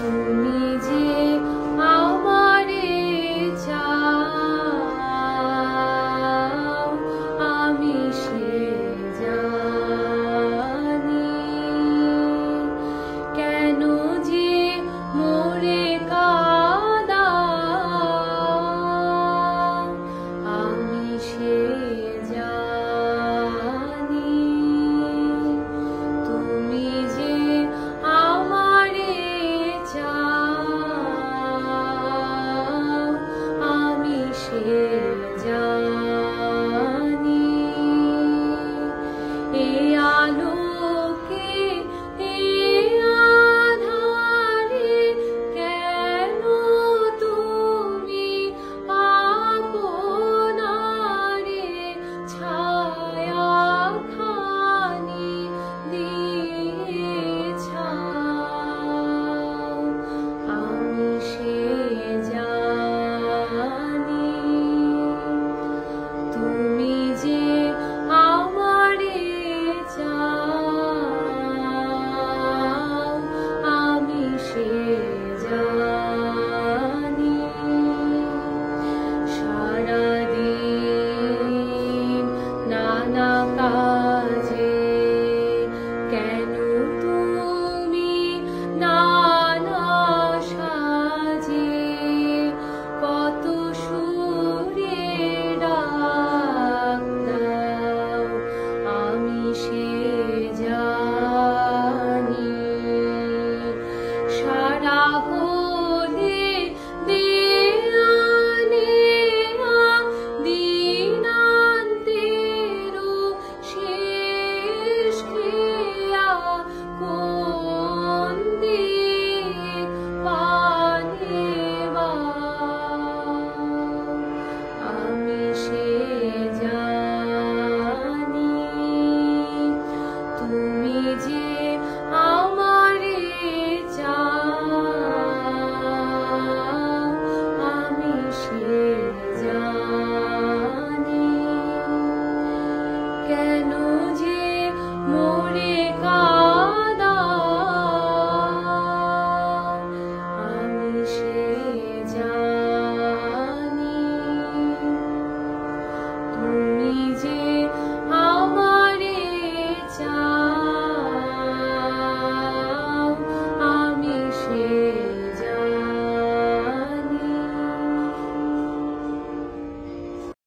তুমি যে আমারে চাও আমি সে জানি, কেন যে মোরে কাঁদাও আমি সে জানি। তুমি যে আমারে চাও আমি সে জানি। এ আলোকে এ আধারে কেন তুমি আপনারে ছায়াখানি দিয়েছাও আমি সে জানি। তুমি যে আমারে চাও আমি সে জানি। সারাদিন নানা কাজে কেন তুমি নানা সাজে কত সুরে ডাক দাও আমি সে জানি। সারা হলে দিনান্তেরও শেষ ক্রিয়া কোন দিক পানে আমি সে জানি। তুমি যে আমারে চাও আমি সে জানি, কেন যে মোরে